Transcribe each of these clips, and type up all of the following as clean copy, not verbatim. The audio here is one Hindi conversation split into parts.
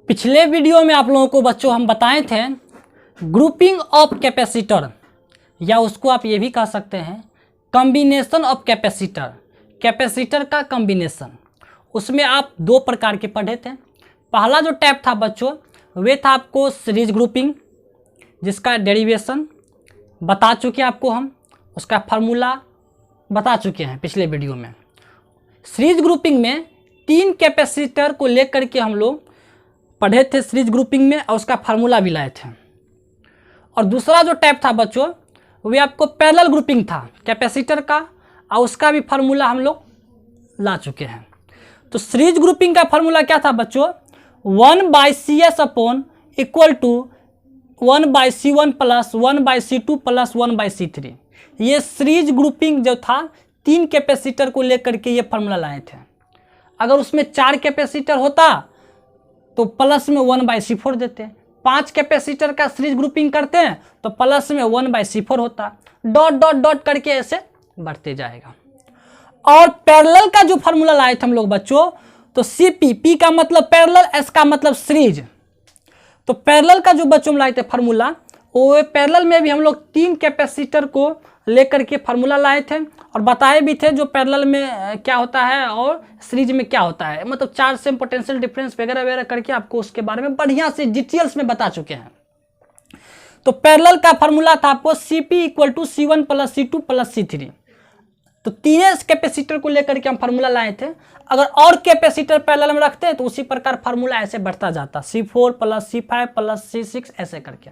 पिछले वीडियो में आप लोगों को बच्चों हम बताए थे ग्रुपिंग ऑफ कैपेसिटर, या उसको आप ये भी कह सकते हैं कॉम्बिनेशन ऑफ कैपेसिटर, कैपेसिटर का कॉम्बिनेशन। उसमें आप दो प्रकार के पढ़े थे। पहला जो टाइप था बच्चों वे था आपको सीरीज ग्रुपिंग, जिसका डेरिवेशन बता चुके हैं आपको हम, उसका फार्मूला बता चुके हैं पिछले वीडियो में। सीरीज ग्रुपिंग में तीन कैपेसिटर को लेकर के हम लोग पढ़े थे सीरीज ग्रुपिंग में, और उसका फार्मूला भी लाए थे। और दूसरा जो टाइप था बच्चों वे आपको पैरेलल ग्रुपिंग था कैपेसिटर का, और उसका भी फार्मूला हम लोग ला चुके हैं। तो सीरीज ग्रुपिंग का फार्मूला क्या था बच्चों, 1/CS upon equal to 1/C1 plus 1/C2 plus 1/C3। ये सीरीज ग्रुपिंग जो था तीन कैपेसिटर को लेकर के ये फार्मूला लाए थे। अगर उसमें 4 कैपेसिटर होता तो प्लस में 1/C4 देते, 5 कैपेसिटर का सीरीज ग्रुपिंग करते हैं तो प्लस में 1/C4 होता, डॉट डॉट डॉट करके ऐसे बढ़ते जाएगा। और पैरेलल का जो फार्मूला लाए थे हम लोग बच्चों, तो CP, P का मतलब पैरेलल, S का मतलब सीरीज। तो पैरेलल का जो बच्चों में लाए थे फार्मूला, वो पैरेलल में भी हम लोग तीन कैपेसिटर को लेकर के फार्मूला लाए थे और बताए भी थे जो पैरेलल में क्या होता है और सीरीज में क्या होता है, मतलब चार्ज से पोटेंशियल डिफरेंस वगैरह वगैरह करके आपको उसके बारे में बढ़िया से डिटेल्स में बता चुके हैं। तो पैरेलल का फार्मूला था आपको CP equal to C1 plus C2 plus C3। तो तीनों कैपेसिटर को लेकर के हम फार्मूला लाए थे। अगर और कैपेसिटर पैरेलल में रखते हैं तो उसी प्रकार फार्मूला ऐसे बढ़ता जाता, C4 plus C5 plus C6 ऐसे करके।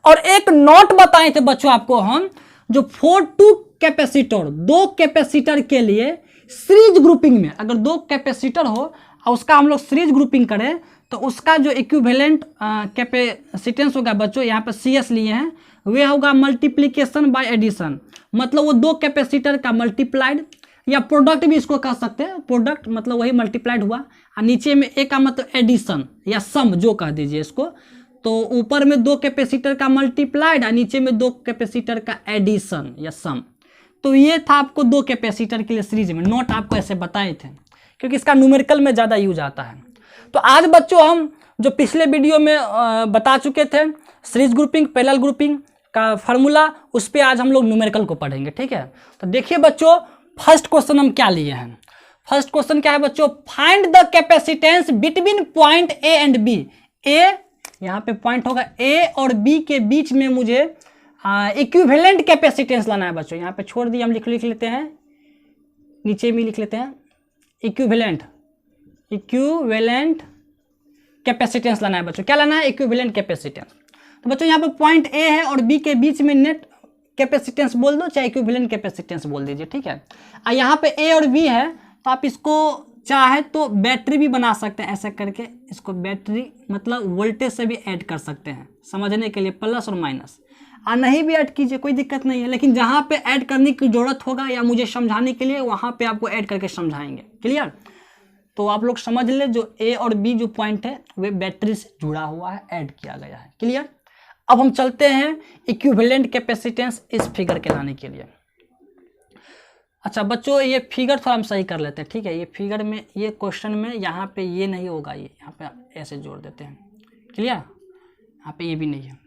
और एक नोट बताए थे बच्चों आपको हम, जो 4-2 कैपेसिटर, दो कैपेसिटर के लिए सीरीज ग्रुपिंग में अगर दो कैपेसिटर हो और उसका हम लोग सीरीज ग्रुपिंग करें तो उसका जो इक्विवेलेंट कैपेसिटेंस होगा बच्चों, यहाँ पे CS लिए हैं, वे होगा मल्टीप्लीकेशन बाय एडिशन। मतलब वो दो कैपेसिटर का मल्टीप्लाइड, या प्रोडक्ट भी इसको कह सकते हैं, प्रोडक्ट मतलब वही मल्टीप्लाइड हुआ, और नीचे में एक का मतलब एडिशन या सम जो कह दीजिए इसको। तो ऊपर में दो कैपेसिटर का मल्टीप्लाइड और नीचे में दो कैपेसिटर का एडिशन या सम। तो ये था आपको दो कैपेसिटर के लिए सीरीज में, नोट आपको ऐसे बताए थे क्योंकि इसका न्यूमेरिकल में ज़्यादा यूज आता है। तो आज बच्चों हम जो पिछले वीडियो में बता चुके थे सीरीज ग्रुपिंग पैरेलल ग्रुपिंग का फार्मूला, उस पर आज हम लोग न्यूमेरिकल को पढ़ेंगे, ठीक है। तो देखिए बच्चों फर्स्ट क्वेश्चन हम क्या लिए हैं। फर्स्ट क्वेश्चन क्या है बच्चों, find the capacitance between point A and B। ए यहाँ पे पॉइंट होगा A और B के बीच में मुझे इक्विवेलेंट कैपेसिटेंस लाना है बच्चों। यहाँ पे छोड़ दिए, हम लिख लेते हैं, नीचे में लिख लेते हैं इक्विवेलेंट कैपेसिटेंस लाना है बच्चों। क्या लाना है, इक्विवेलेंट कैपेसिटेंस। तो बच्चों यहाँ पे पॉइंट A है और B के बीच में नेट कैपेसिटेंस बोल दो, चाहे इक्विवेलेंट कैपेसिटेंस बोल दीजिए, ठीक है। और यहाँ पे A और B है तो आप इसको चाहे तो बैटरी भी बना सकते हैं ऐसे करके, इसको बैटरी मतलब वोल्टेज से भी ऐड कर सकते हैं समझने के लिए, प्लस और माइनस। और नहीं भी ऐड कीजिए, कोई दिक्कत नहीं है, लेकिन जहाँ पे ऐड करने की जरूरत होगा या मुझे समझाने के लिए वहाँ पे आपको ऐड करके समझाएंगे, क्लियर। तो आप लोग समझ ले जो A और B जो पॉइंट है वे बैटरी से जुड़ा हुआ है, ऐड किया गया है, क्लियर। अब हम चलते हैं इक्विवेलेंट कैपेसिटेंस इस फिगर के लाने के लिए। अच्छा बच्चों ये फिगर थोड़ा हम सही कर लेते हैं, ठीक है। ये फिगर में ये क्वेश्चन में यहाँ पे ये नहीं होगा, ये यहाँ पे ऐसे जोड़ देते हैं, क्लियर। यहाँ पे ये भी नहीं है,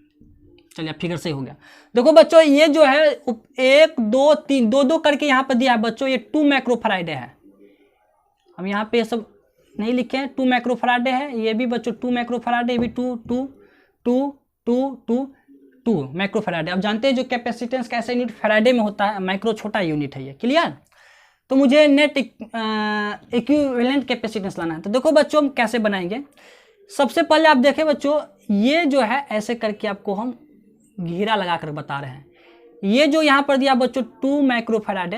चलिए फिगर सही हो गया। देखो बच्चों ये जो है 1 2 3 2 2 करके यहाँ पे दिया है बच्चों, ये 2 माइक्रोफैराडे है। हम यहाँ पे ये सब नहीं लिखे हैं, 2 माइक्रोफैराडे है, ये भी बच्चों 2 माइक्रोफैराडे, ये भी 2 माइक्रोफैराडे। अब जानते हैं जो कैपेसिटेंस कैसे यूनिट फैराडे में होता है, माइक्रो छोटा यूनिट है ये, क्लियर। तो मुझे नेट इक्विवेलेंट कैपेसिटेंस लाना है। तो देखो बच्चों हम कैसे बनाएंगे। सबसे पहले आप देखें बच्चों ये जो है ऐसे करके आपको हम घेरा लगा कर बता रहे हैं। ये जो यहाँ पर दिया बच्चों 2 माइक्रोफैराडे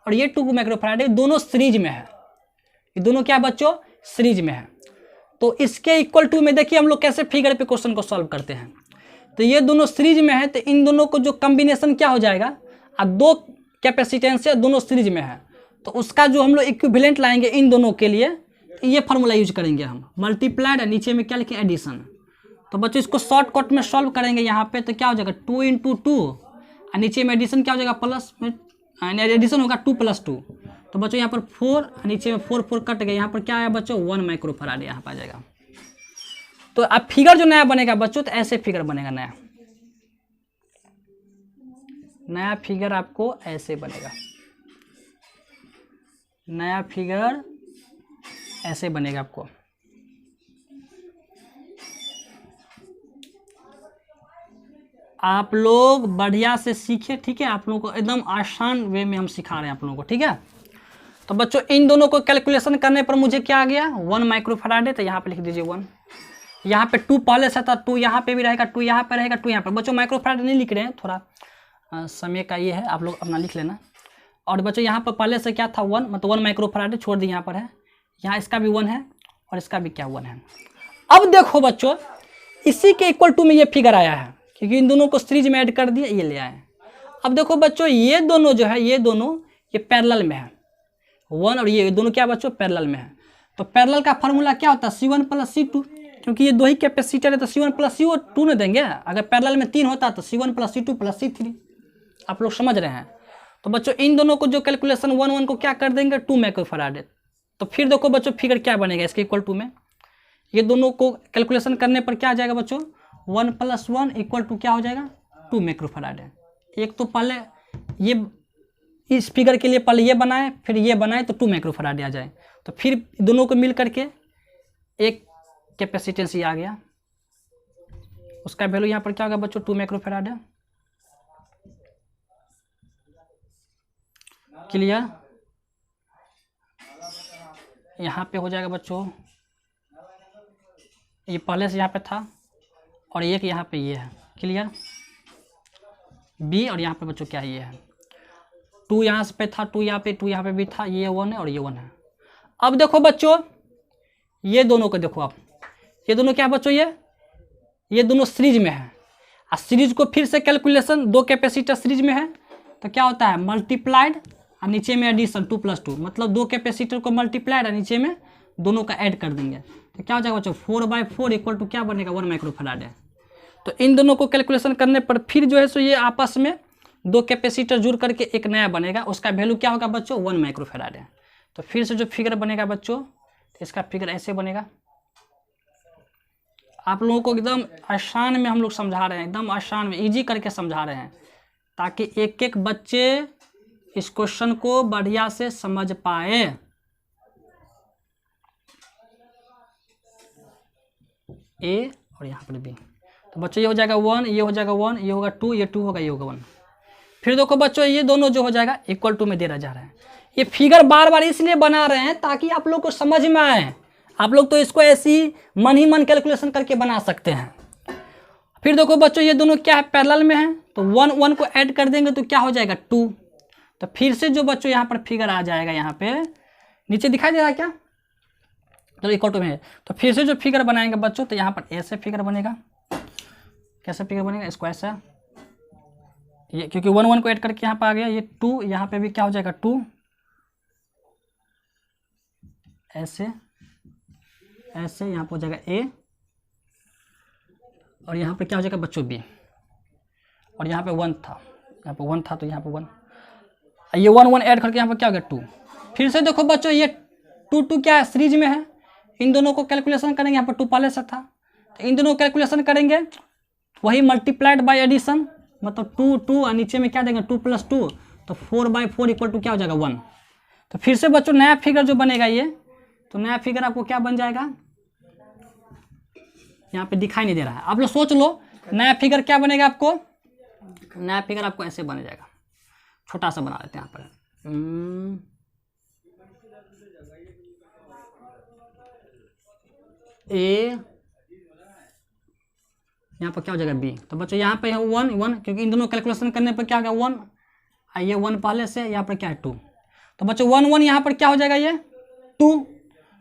और ये 2 माइक्रोफैराडे दोनों सीरीज में है, ये दोनों क्या बच्चों सीरीज में है। तो इसके इक्वल टू में देखिए हम लोग कैसे फिगर पे क्वेश्चन को सॉल्व करते हैं। तो ये दोनों सीरीज में है तो इन दोनों को जो कॉम्बिनेशन क्या हो जाएगा, अब दो कैपेसिटेंस है दोनों सीरीज में है तो उसका जो हम लोग इक्विवेलेंट लाएंगे इन दोनों के लिए, तो ये फार्मूला यूज करेंगे हम, मल्टीप्लाइड, नीचे में क्या लिखें एडिशन। तो बच्चों इसको शॉर्टकट में सॉल्व करेंगे यहाँ पे, तो क्या हो जाएगा 2 × 2 और नीचे में एडिशन क्या हो जाएगा प्लस में, एडिशन होगा 2 + 2 तो बच्चों यहाँ पर 4, नीचे में 4 4 कट गए, यहाँ पर क्या आया बच्चों 1 माइक्रोफराड यहाँ पर आ जाएगा। तो अब फिगर जो नया बनेगा बच्चों, तो ऐसे फिगर बनेगा नया फिगर आपको ऐसे बनेगा, नया फिगर ऐसे बनेगा आपको। आप लोग बढ़िया से सीखे, ठीक है। आप लोगों को एकदम आसान वे में हम सिखा रहे हैं आप लोगों को, ठीक है। तो बच्चों इन दोनों को कैलकुलेशन करने पर मुझे क्या आ गया 1 माइक्रोफराड है, तो यहाँ पे लिख दीजिए 1। यहाँ पे 2 पहले से था, 2 यहाँ पे भी रहेगा, 2 यहाँ पे रहेगा, 2 यहाँ पे। बच्चों माइक्रोफराड नहीं लिख रहे हैं, थोड़ा समय का ये है, आप लोग अपना लिख लेना। और बच्चों यहाँ पर पहले से क्या था 1, मतलब 1 माइक्रोफराड छोड़ दी, यहाँ पर है, यहाँ इसका भी 1 है और इसका भी क्या 1 है। अब देखो बच्चों इसी के इक्वल टू में ये फिगर आया है, क्योंकि इन दोनों को सीरीज में ऐड कर दिया, ये ले आए। अब देखो बच्चों ये दोनों जो है, ये दोनों ये पैरेलल में है, 1 और ये दोनों क्या बच्चों पैरेलल में है। तो पैरेलल का फार्मूला क्या होता है C1 + C2, क्योंकि ये दो ही कैपेसिटर है तो C1 + CO2 न देंगे। अगर पैरेलल में 3 होता तो C1 + C2 + C3। आप लोग समझ रहे हैं। तो बच्चों इन दोनों को जो कैलकुलेशन 1 1 को क्या कर देंगे 2 माइक्रोफराड। तो फिर देखो बच्चों फिगर क्या बनेगा इसके इक्वल टू में, ये दोनों को कैलकुलेशन करने पर क्या आ जाएगा बच्चों 1 + 1 = क्या हो जाएगा 2 माइक्रोफराड। एक तो पहले ये इस फिगर के लिए पहले ये बनाए, फिर ये बनाए तो 2 माइक्रोफराड आ जाए। तो फिर दोनों को मिल करके एक कैपेसिटेंस ये आ गया, उसका वैल्यू यहाँ पर क्या होगा बच्चों 2 माइक्रोफराड है। क्लियर। यहाँ पे हो जाएगा बच्चों, ये पहले से यहाँ पे था और एक यहाँ पे ये है। क्लियर। बी और यहाँ पे बच्चों क्या ये है 2 यहाँ पे था, 2 यहाँ पे भी था, ये 1 है और ये 1 है। अब देखो बच्चों ये दोनों को देखो आप, ये दोनों क्या है बच्चों ये दोनों सीरीज में है। और सीरीज को फिर से कैलकुलेशन 2 कैपेसिटर सीरीज में है तो क्या होता है मल्टीप्लाइड और नीचे में एडिशन 2 + 2, मतलब 2 कैपेसिटर को मल्टीप्लाइड और नीचे में दोनों का ऐड कर देंगे तो क्या हो जाएगा बच्चों 4/4 = क्या बनेगा 1 माइक्रोफराड है। तो इन दोनों को कैलकुलेशन करने पर फिर जो है सो ये आपस में 2 कैपेसिटर जुड़ करके एक नया बनेगा, उसका वैल्यू क्या होगा बच्चों 1 माइक्रोफराड है। तो फिर से जो फिगर बनेगा बच्चों इसका फिगर ऐसे बनेगा। आप लोगों को एकदम आसान में हम लोग समझा रहे हैं, एकदम आसान में इजी करके समझा रहे हैं ताकि एक एक बच्चे इस क्वेश्चन को बढ़िया से समझ पाए। ए और यहाँ पर बी। तो बच्चों ये हो जाएगा 1, ये हो जाएगा 1, ये होगा 2, ये 2 होगा, ये होगा 1। फिर देखो बच्चों ये दोनों जो हो जाएगा इक्वल टू में दे जा रहा है। ये फिगर बार बार इसलिए बना रहे हैं ताकि आप लोग को समझ में आए। आप लोग तो इसको ऐसी मन ही मन कैलकुलेशन करके बना सकते हैं। फिर देखो बच्चों ये दोनों क्या है पैरेलल में है तो 1 1 को ऐड कर देंगे तो क्या हो जाएगा 2। तो फिर से जो बच्चों यहाँ पर फिगर आ जाएगा, यहाँ पे नीचे दिखाई दे रहा है क्या, चलो इक्वल टू में है। तो फिर से जो फिगर बनाएंगे बच्चों तो यहाँ पर ऐसे फिगर बनेगा। कैसे फिगर बनेगा इसको ऐसा, ये क्योंकि 1 1 को ऐड करके यहाँ पर आ गया, ये 2 यहाँ पे भी क्या हो जाएगा 2, ऐसे ऐसे यहाँ पर हो जाएगा ए और यहाँ पे क्या हो जाएगा बच्चों बी। और यहाँ पे 1 था, यहाँ पे 1 था तो यहाँ पे 1, ये 1 1 ऐड करके यहाँ पे क्या हो गया 2। फिर से देखो बच्चों ये 2 2 क्या है सीरीज में है, इन दोनों को कैलकुलेशन करेंगे। यहाँ पर 2 पहले से था तो इन दोनों को कैलकुलेशन करेंगे वही मल्टीप्लाइड बाय एडिशन, मतलब 2 2 और नीचे में क्या देंगे 2 + 2 तो 4/4 = क्या हो जाएगा 1। तो फिर से बच्चों नया फिगर जो बनेगा ये, तो नया फिगर आपको क्या बन जाएगा, यहाँ पे दिखाई नहीं दे रहा है, आप लोग सोच लो नया फिगर क्या बनेगा आपको। नया फिगर आपको ऐसे बन जाएगा, छोटा सा बना लेते हैं यहाँ पर ए, यहाँ पर क्या हो जाएगा बी। तो बच्चों यहाँ पे है 1 1 क्योंकि इन दोनों कैलकुलेशन करने पर क्या होगा 1, ये 1 पहले से, यहाँ पर क्या है 2। तो बच्चों 1 1 यहाँ पर क्या हो जाएगा ये 2,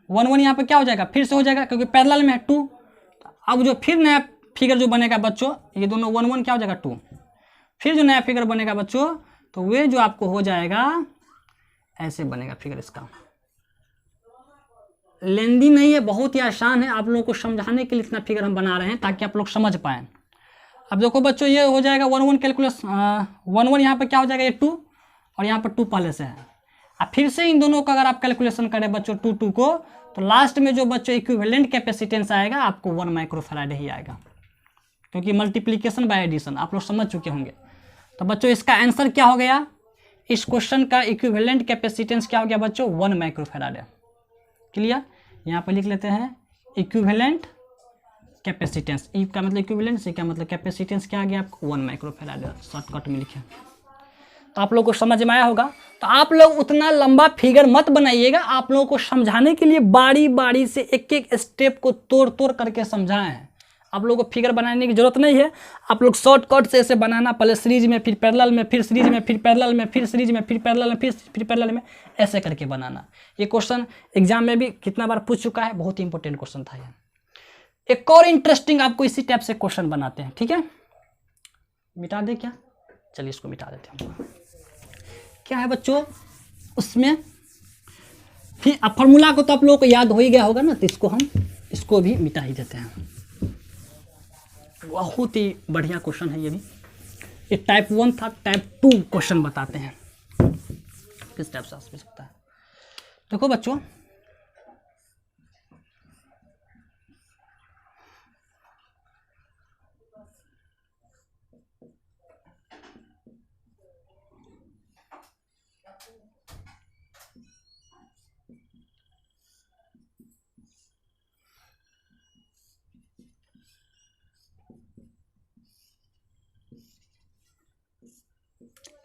1 1 यहाँ पर क्या हो जाएगा फिर से हो जाएगा क्योंकि पैरेलल में है 2। अब जो फिर नया फिगर जो बनेगा बच्चों ये दोनों 1 1 क्या हो जाएगा 2। फिर जो नया फिगर बनेगा बच्चों तो वे जो आपको हो जाएगा ऐसे बनेगा फिगर। इसका लेंदी नहीं है, बहुत ही आसान है, आप लोगों को समझाने के लिए इतना फिगर हम बना रहे हैं ताकि आप लोग समझ पाएँ। अब देखो बच्चों ये हो जाएगा 1 1 कैलकुलेशन 1 1 यहाँ पर क्या हो जाएगा ये 2 और यहाँ पर 2 पहले से है। अब फिर से इन दोनों का अगर आप कैलकुलेशन करें बच्चों 2 को, तो लास्ट में जो बच्चों इक्विवेलेंट कैपेसिटेंस आएगा आपको 1 माइक्रोफैराड ही आएगा, क्योंकि मल्टीप्लिकेशन बाय एडिशन आप लोग समझ चुके होंगे। तो बच्चों इसका आंसर क्या हो गया, इस क्वेश्चन का इक्विवेलेंट कैपेसिटेंस क्या हो गया बच्चों, 1 माइक्रोफैराड है। क्लियर, यहाँ पर लिख लेते हैं इक्विवेलेंट कैपेसिटेंस, ई का मतलब इक्विवेलेंट, सी का मतलब कैपेसिटेंस क्या आ गया आपको 1 माइक्रोफैराड, शॉर्टकट में लिखे। तो आप लोगों को समझ में आया होगा। तो आप लोग उतना लंबा फिगर मत बनाइएगा, आप लोगों को समझाने के लिए बारी बारी से एक एक स्टेप को तोड़ तोड़ करके समझाए हैं। आप लोगों को फिगर बनाने की जरूरत नहीं है, आप लोग शॉर्टकट से ऐसे बनाना, पहले सीरीज में फिर पैरेलल में फिर सीरीज में फिर पैरेलल में फिर सीरीज में फिर पैरेलल में फिर पैरेलल में, ऐसे करके बनाना। ये क्वेश्चन एग्जाम में भी कितना बार पूछ चुका है, बहुत ही इंपॉर्टेंट क्वेश्चन था ये। एक और इंटरेस्टिंग आपको इसी टाइप से क्वेश्चन बनाते हैं, ठीक है। मिटा दे क्या, चलिए इसको मिटा देते हैं। क्या है बच्चों उसमें, फिर अब फॉर्मूला को तो आप लोगों को याद हो ही गया होगा ना, तो इसको भी मिटा ही देते हैं। बहुत ही बढ़िया क्वेश्चन है ये भी। ये टाइप 1 था, टाइप 2 क्वेश्चन बताते हैं किस टाइप से आ सकता है। देखो बच्चों,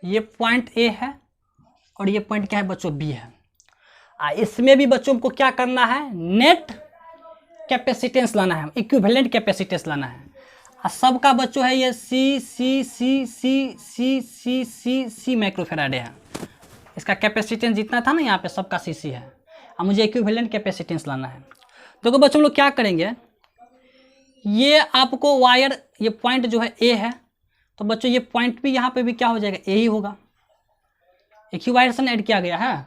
ये पॉइंट ए है और ये पॉइंट क्या है बच्चों, बी है। इसमें भी बच्चों को क्या करना है, नेट कैपेसिटेंस लाना है, इक्विवेलेंट कैपेसिटेंस लाना है। सबका बच्चों है ये सी सी सी सी सी सी सी सी माइक्रोफैराड है। इसका कैपेसिटेंस जितना था ना यहाँ पे सबका सी सी है। अब मुझे इक्विवेलेंट कैपेसिटेंस लाना है। देखो बच्चों लोग क्या करेंगे, ये आपको वायर, ये पॉइंट जो है ए है, तो बच्चों ये पॉइंट भी यहाँ पे भी क्या हो जाएगा, ए ही होगा। एक ही वायर से ऐड किया गया है।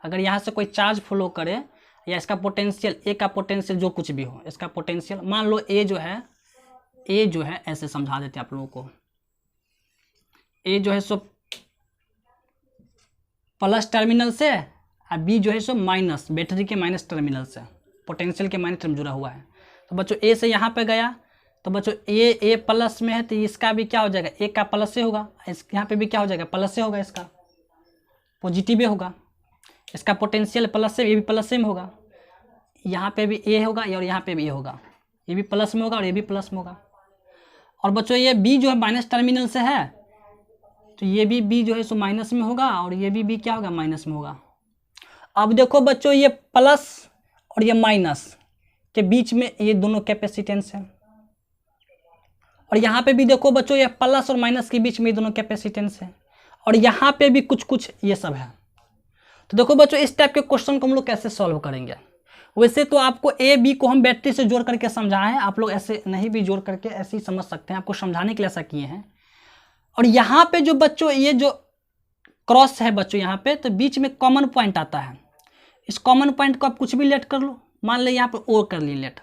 अगर यहाँ से कोई चार्ज फ्लो करे या इसका पोटेंशियल, ए का पोटेंशियल जो कुछ भी हो, इसका पोटेंशियल मान लो ए जो है ऐसे समझा देते हैं आप लोगों को, ए जो है सो प्लस टर्मिनल से और बी जो है सो माइनस, बैटरी के माइनस टर्मिनल से, पोटेंशियल के माइनस टर्मिनल जुड़ा हुआ है। तो बच्चों ए से यहाँ पे गया, तो बच्चों ए प्लस में है, तो इसका भी क्या हो जाएगा, ए का प्लस से होगा, यहाँ पे भी क्या हो जाएगा, प्लस से होगा, इसका पॉजिटिव ही होगा। इसका पोटेंशियल प्लस से, ये भी प्लस से में होगा। यहाँ पे भी ए होगा और यहाँ पे भी ए होगा, ये भी प्लस में होगा और ये भी प्लस में होगा। और बच्चों ये बी जो है माइनस टर्मिनल से है, तो ये भी बी जो है सो माइनस में होगा और ये भी बी क्या होगा, माइनस में होगा। अब देखो बच्चों ये प्लस और ये माइनस के बीच में ये दोनों कैपेसिटेंस है, और यहाँ पे भी देखो बच्चों ये प्लस और माइनस के बीच में ये दोनों कैपेसिटेंस है, और यहाँ पे भी कुछ कुछ ये सब है। तो देखो बच्चों इस टाइप के क्वेश्चन को हम लोग कैसे सॉल्व करेंगे। वैसे तो आपको ए बी को हम बैटरी से जोड़ करके समझाए हैं, आप लोग ऐसे नहीं भी जोड़ करके ऐसे ही समझ सकते हैं, आपको समझाने के लिए ऐसा किए हैं। और यहाँ पे जो बच्चों ये जो क्रॉस है बच्चों यहाँ पे, तो बीच में कॉमन पॉइंट आता है। इस कॉमन पॉइंट को आप कुछ भी लेट कर लो, मान लो यहाँ पे ओ कर ली लेट।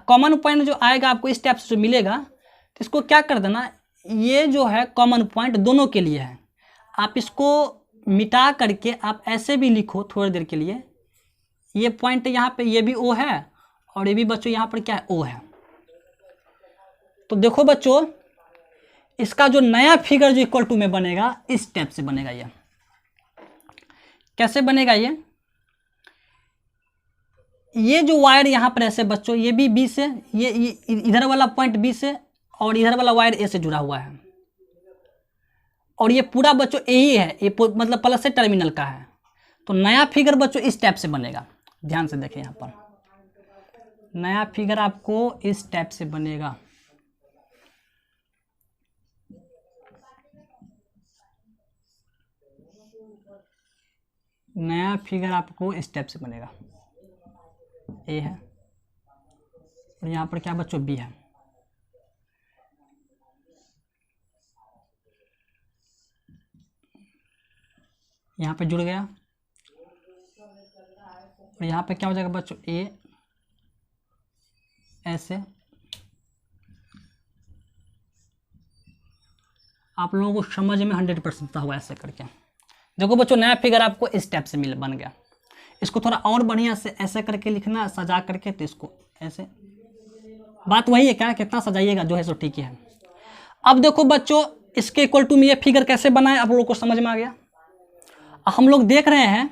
कॉमन पॉइंट जो आएगा आपको इस टाइप से जो मिलेगा, तो इसको क्या कर देना, ये जो है कॉमन पॉइंट दोनों के लिए है, आप इसको मिटा करके आप ऐसे भी लिखो थोड़ी देर के लिए, ये पॉइंट यहाँ पे ये भी ओ है और ये भी बच्चों यहाँ पर क्या है, ओ है। तो देखो बच्चों इसका जो नया फिगर जो इक्वल टू में बनेगा इस टाइप से बनेगा। ये कैसे बनेगा, ये जो वायर यहाँ पर ऐसे बच्चों, ये भी बी से, ये इधर वाला पॉइंट बी से और इधर वाला वायर ए से जुड़ा हुआ है, और ये पूरा बच्चों ए ही है, ये मतलब प्लस से टर्मिनल का है। तो नया फिगर बच्चों इस टाइप से बनेगा, ध्यान से देखें यहाँ पर नया फिगर आपको इस टाइप से बनेगा। नया फिगर आपको इस टाइप से बनेगा, ए है और यहाँ पर क्या बच्चों बी है। यहाँ पे जुड़ गया और यहाँ पे क्या हो जाएगा बच्चों, ए ऐसे। आप लोगों को समझ में 100% होगा ऐसे करके। देखो बच्चों नया फिगर आपको इस टाइप से मिल बन गया। इसको थोड़ा और बढ़िया से ऐसे करके लिखना, सजा करके, तो इसको ऐसे, बात वही है, क्या कितना सजाइएगा जो है सो ठीक ही है। अब देखो बच्चों इसके इक्वल टू में ये फिगर कैसे बनाए आप लोगों को समझ में आ गया। हम लोग देख रहे हैं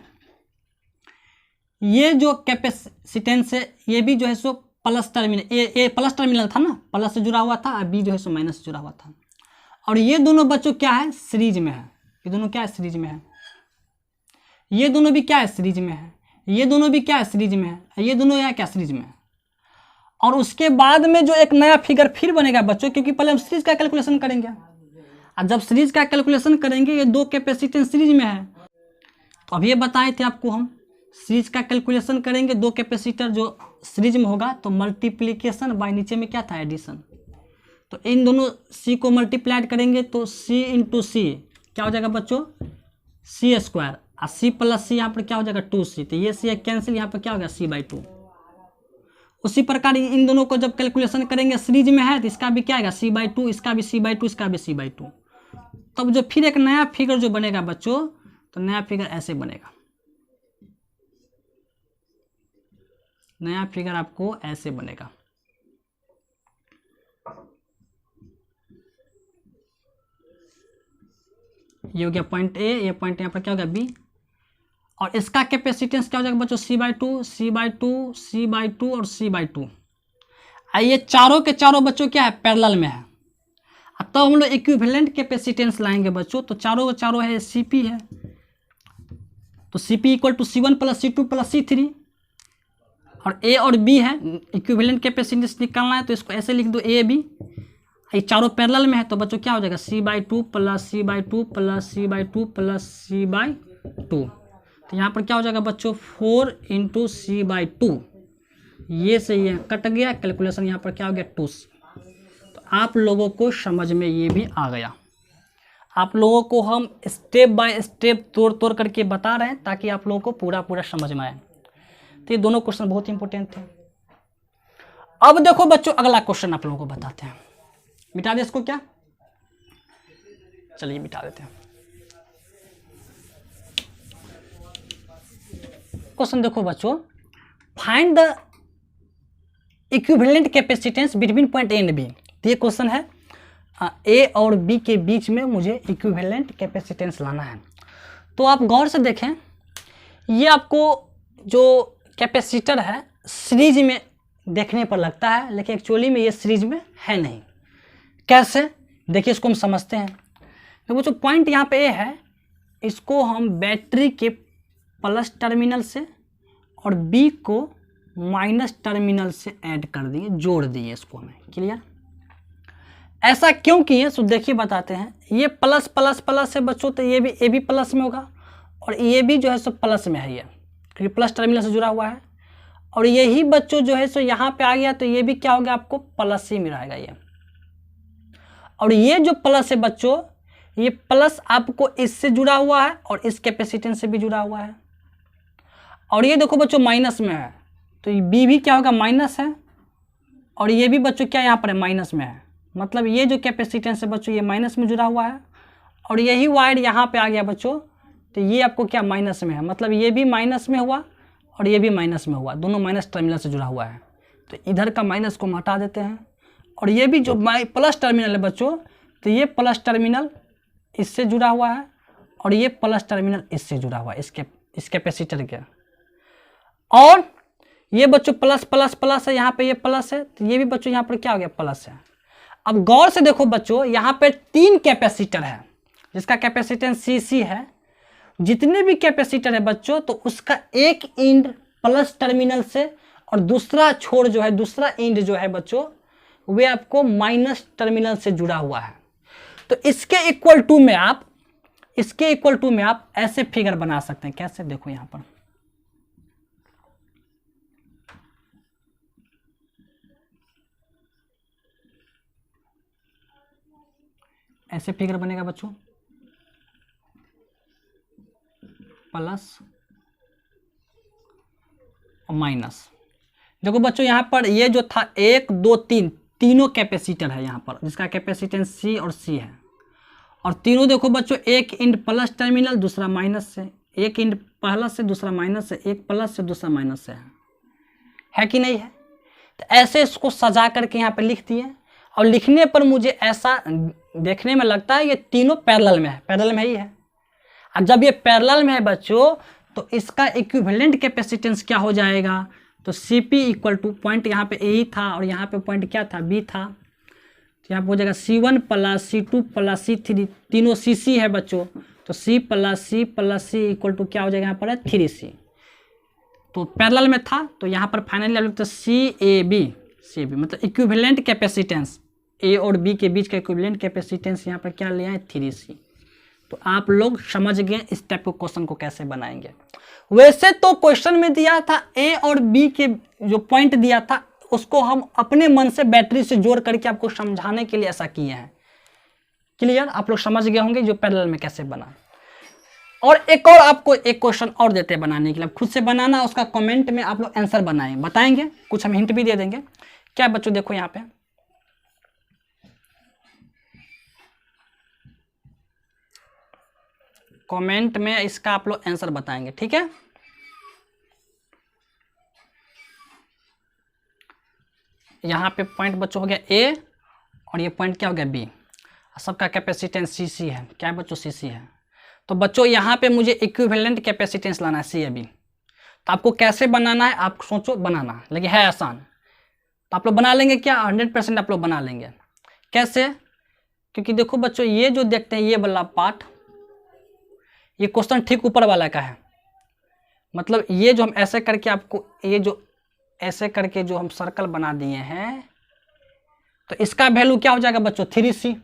ये जो कैपेसिटेंस है ये भी जो है सो प्लस टर्मिनल, ये प्लस टर्मिनल था ना, प्लस से जुड़ा हुआ था, और बी जो है सो माइनस से जुड़ा हुआ था। और ये दोनों बच्चों क्या है, सीरीज में है। ये दोनों क्या है, सीरीज में है। ये दोनों भी क्या है, सीरीज में है। ये दोनों भी क्या है, सीरीज में है। ये दोनों यहाँ क्या, सीरीज में है। और उसके बाद में जो एक नया फिगर फिर बनेगा बच्चों, क्योंकि पहले हम सीरीज का कैलकुलेशन करेंगे, और जब सीरीज का कैलकुलेशन करेंगे ये दो कैपेसिटेंस सीरीज में है, तो अभी ये बताए थे आपको हम सीरीज का कैलकुलेशन करेंगे, दो कैपेसिटर जो सीरीज में होगा तो मल्टीप्लिकेशन बाय नीचे में क्या था, एडिशन। तो इन दोनों सी को मल्टीप्लाइड करेंगे तो सी इंटू सी क्या हो जाएगा बच्चों, सी स्क्वायर, और सी प्लस सी यहाँ पर क्या हो जाएगा 2c, तो ये सी कैंसिल, यहाँ पर क्या हो गया c/2। उसी प्रकार इन दोनों को जब कैलकुलेशन करेंगे सीरीज में है तो इसका भी क्या आएगा c/2, इसका भी c/2, इसका भी c/2। तब जो फिर एक नया फिगर जो बनेगा बच्चों, तो नया फिगर ऐसे बनेगा, नया फिगर आपको ऐसे बनेगा। ये हो गया पॉइंट ए, ये पॉइंट यहाँ पर क्या हो गया बी, और इसका कैपेसिटेंस क्या हो जाएगा बच्चों, c/2, c/2, c/2 और c/2। ये चारों के चारों बच्चों क्या है, पैरेलल में है। अब तो हम लोग इक्विवेलेंट कैपेसिटेंस लाएंगे बच्चों, तो चारों के चारों है Cp है, तो Cp equal to C1 plus C2 plus C3, और A और B है, इक्विवेलेंट कैपेसिटेंस निकालना है तो इसको ऐसे लिख दो A B, ये चारों पैरेलल में है तो बच्चों क्या हो जाएगा c/2 plus c/2 plus c/2 plus c/2। तो यहाँ पर क्या हो जाएगा बच्चों 4 इंटू c/2, ये से ये कट गया, कैलकुलेशन यहाँ पर क्या हो गया 2c। तो आप लोगों को समझ में ये भी आ गया। आप लोगों को हम स्टेप बाय स्टेप तोड़ तोड़ करके बता रहे हैं ताकि आप लोगों को पूरा पूरा समझ में आए। तो ये दोनों क्वेश्चन बहुत इंपॉर्टेंट थे। अब देखो बच्चों अगला क्वेश्चन आप लोगों को बताते हैं। मिटा दे इसको क्या, चलिए मिटा देते हैं। क्वेश्चन देखो बच्चों, find the equivalent capacitance between point A and B. तो ये क्वेश्चन है ए और बी के बीच में मुझे इक्विवेलेंट कैपेसिटेंस लाना है। तो आप गौर से देखें, ये आपको जो कैपेसिटर है सीरीज में देखने पर लगता है, लेकिन एक्चुअली में ये सीरीज में है नहीं। कैसे, देखिए इसको हम समझते हैं। तो वो जो पॉइंट यहाँ पे ए है, इसको हम बैटरी के प्लस टर्मिनल से और बी को माइनस टर्मिनल से ऐड कर दिए, जोड़ दिए इसको हमें। क्लियर, ऐसा क्यों किए सो देखिए बताते हैं। ये प्लस प्लस प्लस है बच्चों, तो ये भी ए भी प्लस में होगा, और ये भी जो है सो प्लस में है, ये क्योंकि प्लस टर्मिनल से जुड़ा हुआ है। और यही बच्चों जो है सो यहाँ पे आ गया, तो ये भी क्या हो गया आपको प्लस ही में रहेगा ये। और ये जो प्लस है बच्चों, ये प्लस आपको इससे जुड़ा हुआ है और इस कैपेसिटेंस से भी जुड़ा हुआ है। और ये देखो बच्चों माइनस में है, तो ये बी भी क्या होगा माइनस है, और ये भी बच्चों क्या यहाँ पर है माइनस में है। मतलब ये जो कैपेसिटेंस है बच्चों ये माइनस में जुड़ा हुआ है, और यही वायर यहाँ पे आ गया बच्चों, तो ये आपको क्या माइनस में है। मतलब ये भी माइनस में हुआ और ये भी माइनस में हुआ, दोनों माइनस टर्मिनल से जुड़ा हुआ है। तो इधर का माइनस को हम हटा देते हैं, और ये भी जो प्लस टर्मिनल है बच्चों, तो ये प्लस टर्मिनल इससे जुड़ा हुआ है और ये प्लस टर्मिनल इससे जुड़ा हुआ है, इस कैपेसिटर के। और ये बच्चों प्लस प्लस प्लस है, यहाँ पे ये प्लस है, तो ये भी बच्चों यहाँ पर क्या हो गया प्लस है। अब गौर से देखो बच्चों, यहाँ पे 3 कैपेसिटर है जिसका कैपेसिटेंस CC है। जितने भी कैपेसिटर है बच्चों, तो उसका एक एंड प्लस टर्मिनल से और दूसरा छोर जो है, दूसरा एंड जो है बच्चों, वे आपको माइनस टर्मिनल से जुड़ा हुआ है। तो इसके इक्वल टू में आप ऐसे फिगर बना सकते हैं। कैसे, देखो यहाँ पर ऐसे फिगर बनेगा बच्चों, प्लस और माइनस। देखो बच्चों यहाँ पर ये जो था 1 2 3 तीनों कैपेसिटर है यहाँ पर, जिसका कैपेसिटेंस C और C है। और तीनों देखो बच्चों, एक इंड प्लस टर्मिनल दूसरा माइनस से, एक इंड पहला से दूसरा माइनस से, एक प्लस से दूसरा माइनस से है कि नहीं है। तो ऐसे इसको सजा करके यहाँ पे लिख दिए, और लिखने पर मुझे ऐसा देखने में लगता है ये तीनों पैरेलल में है, पैरेलल में ही है। अब जब ये पैरेलल में है बच्चों, तो इसका इक्विवेलेंट कैपेसिटेंस क्या हो जाएगा, तो Cp इक्वल टू, पॉइंट यहाँ पे ए ही था और यहाँ पे पॉइंट क्या था, बी था, तो यहाँ पे हो जाएगा C1 plus C2 plus C3, तीनों Cc है बच्चों, तो C plus C equal to क्या हो जाएगा, यहाँ पर है 3C। तो पैरेलल में था, तो यहाँ पर फाइनली आप लिखते CAB मतलब इक्विवेलेंट कैपेसिटेंस, ए और बी के बीच का इक्विवेलेंट कैपेसिटेंस यहाँ पर क्या लिया है, 3C। तो आप लोग समझ गए इस टाइप के क्वेश्चन को कैसे बनाएंगे। वैसे तो क्वेश्चन में दिया था ए और बी के जो पॉइंट दिया था उसको हम अपने मन से बैटरी से जोड़ करके आपको समझाने के लिए ऐसा किए हैं। क्लियर, आप लोग समझ गए होंगे जो पैरेलल में कैसे बना। और एक और आपको एक क्वेश्चन और देते हैं बनाने के लिए, खुद से बनाना, उसका कमेंट में आप लोग आंसर बताएंगे, कुछ हम हिंट भी दे देंगे। क्या बच्चों देखो यहाँ पे कमेंट में इसका आप लोग आंसर बताएंगे, ठीक है। यहाँ पे पॉइंट बच्चों हो गया ए और ये पॉइंट क्या हो गया बी, सबका कैपेसिटेंस Cc है, क्या बच्चों Cc है। तो बच्चों यहाँ पे मुझे इक्विवेलेंट कैपेसिटेंस लाना है CAB। तो आपको कैसे बनाना है आप सोचो, बनाना लेकिन है आसान, तो आप लोग बना लेंगे क्या, 100% आप लोग बना लेंगे। कैसे, क्योंकि देखो बच्चों ये जो देखते हैं ये वाला पार्ट, ये क्वेश्चन ठीक ऊपर वाला का है, मतलब ये जो हम ऐसे करके आपको, ये जो ऐसे करके जो हम सर्कल बना दिए हैं, तो इसका वैल्यू क्या हो जाएगा बच्चों, 3C।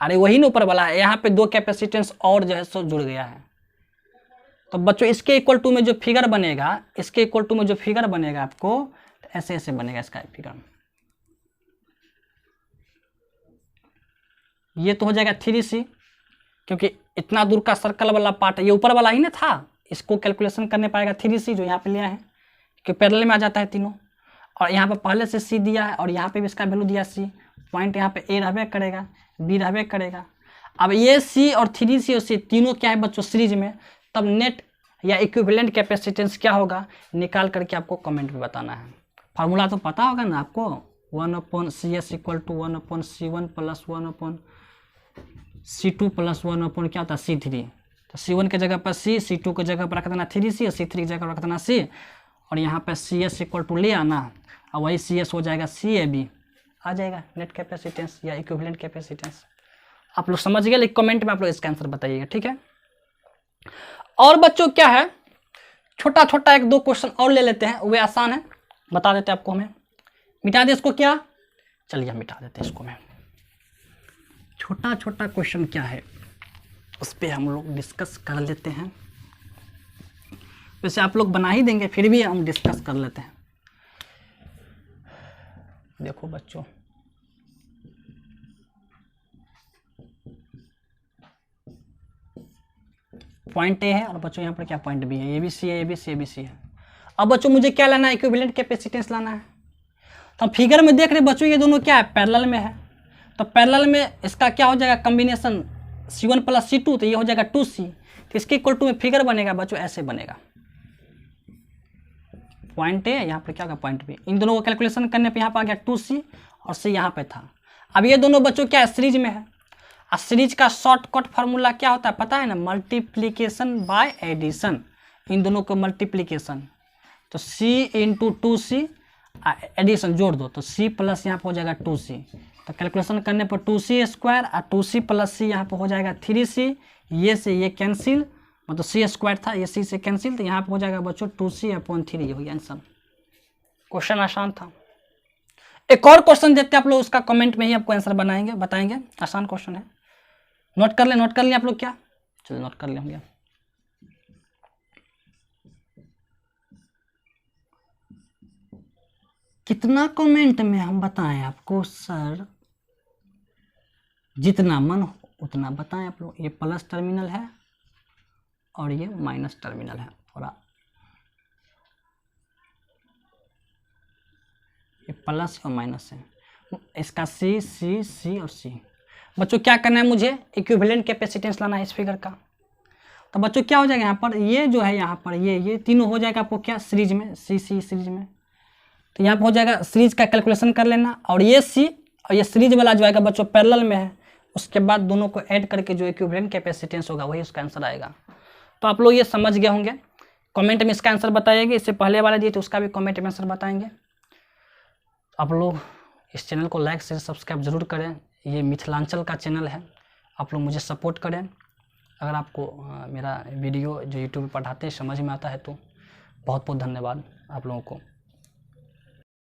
अरे वही ना ऊपर वाला है, यहाँ पे दो कैपेसिटेंस और जो है सो जुड़ गया है। तो बच्चों इसके इक्वल टू में जो फिगर बनेगा, इसके इक्वल टू में जो फिगर बनेगा आपको, तो ऐसे ऐसे बनेगा इसका फिगर। ये तो हो जाएगा 3C, क्योंकि इतना दूर का सर्कल वाला पार्ट है, ये ऊपर वाला ही ना था, इसको कैलकुलेशन करने पाएगा 3C जो यहाँ पे लिया है, कि पैरेलल में आ जाता है तीनों। और यहाँ पे पहले से C दिया है और यहाँ पे भी इसका वैल्यू दिया C, पॉइंट यहाँ पे A रहबे करेगा, B रहबे करेगा। अब ये C और 3C और C तीनों क्या है बच्चों सीरीज में, तब नेट या इक्विवेलेंट कैपेसिटेंस क्या होगा निकाल करके आपको कमेंट में बताना है। फार्मूला तो पता होगा ना आपको, 1/CS equal to 1/C1 plus 1/C2 plus 1/ क्या होता है C3। तो C1 के जगह पर C, C2 के जगह पर रख देना 3C और C3 की जगह पर रख देना C, और यहाँ पे CS इक्वल टू ले आना, और वही CS हो जाएगा CAB, आ जाएगा नेट कैपेसिटेंस या इक्विवेलेंट कैपेसिटेंस। आप लोग समझ गए, लेकिन कमेंट में आप लोग इसका आंसर बताइएगा, ठीक है। और बच्चों क्या है, छोटा छोटा एक दो क्वेश्चन और ले लेते हैं, वे आसान है, बता देते हैं आपको। हमें मिटा दे इसको क्या, चलिए हम मिटा देते हैं इसको। मैं छोटा छोटा क्वेश्चन क्या है उस पर हम लोग डिस्कस कर लेते हैं। वैसे आप लोग बना ही देंगे, फिर भी हम डिस्कस कर लेते हैं। देखो बच्चों, पॉइंट ए है और बच्चों यहाँ पर क्या पॉइंट बी है, ये भी सी है, ये भी सी, ये भी सी है। अब बच्चों मुझे क्या लाना है, इक्विवेलेंट कैपेसिटेंस लाना है। तो हम फिगर में देख रहे हैं बच्चों ये दोनों क्या है, पैरेलल में है। तो पैरेलल में इसका क्या हो जाएगा कॉम्बिनेशन, C1 प्लस C2, तो ये हो जाएगा 2C। तो इसके इक्वल टू में फिगर बनेगा बच्चों, ऐसे बनेगा, पॉइंट ए यहाँ पर क्या होगा पॉइंट बी। इन दोनों को कैलकुलेशन करने पे यहाँ पर आ गया 2C और C यहाँ पे था। अब ये दोनों बच्चों क्या है सीरीज में है, और सीरीज का शॉर्टकट फार्मूला क्या होता है पता है ना, मल्टीप्लीकेशन बाय एडिशन। इन दोनों को मल्टीप्लीकेशन, तो C इंटू 2C एडिशन जोड़ दो, तो C प्लस यहाँ पर हो जाएगा 2C। तो कैलकुलेशन करने पर 2C स्क्वायर और 2C प्लस C यहाँ पर हो जाएगा 3C। ये से ये कैंसिल, मतलब C स्क्वायर था, ये C से कैंसिल, तो यहाँ पर हो जाएगा बच्चों 2C/3। ये हो गया आंसर। क्वेश्चन आसान था। एक और क्वेश्चन देते हैं आप लोग, उसका कमेंट में ही आपको आंसर बनाएंगे, बताएंगे। आसान क्वेश्चन है, नोट कर लें आप लोग क्या, चलो नोट कर लेंगे। कितना कमेंट में हम बताएं आपको सर, जितना मन हो उतना बताएं आप लोग। ये प्लस टर्मिनल है और ये माइनस टर्मिनल है, थोड़ा ये प्लस और माइनस है। इसका C, C, C और C, बच्चों क्या करना है, मुझे इक्विवेलेंट कैपेसिटेंस लाना है इस फिगर का। तो बच्चों क्या हो जाएगा यहाँ पर, ये जो है यहाँ पर ये तीनों हो जाएगा आपको क्या, सीरीज में, सी सीरीज में। तो यहाँ पर हो जाएगा, सीरीज का कैलकुलेशन कर लेना, और ये सी और ये सीरीज वाला जो आएगा बच्चों पैरेलल में है, उसके बाद दोनों को ऐड करके जो इक्विवेलेंट कैपेसिटेंस होगा वही उसका आंसर आएगा। तो आप लोग ये समझ गए होंगे। कमेंट में इसका आंसर बताइएगा, इससे पहले वाला दिए तो उसका भी कमेंट में आंसर बताएंगे। आप लोग इस चैनल को लाइक शेयर सब्सक्राइब जरूर करें, ये मिथिलांचल का चैनल है, आप लोग मुझे सपोर्ट करें। अगर आपको मेरा वीडियो जो यूट्यूब पर पढ़ाते हैं समझ में आता है तो बहुत बहुत धन्यवाद आप लोगों को।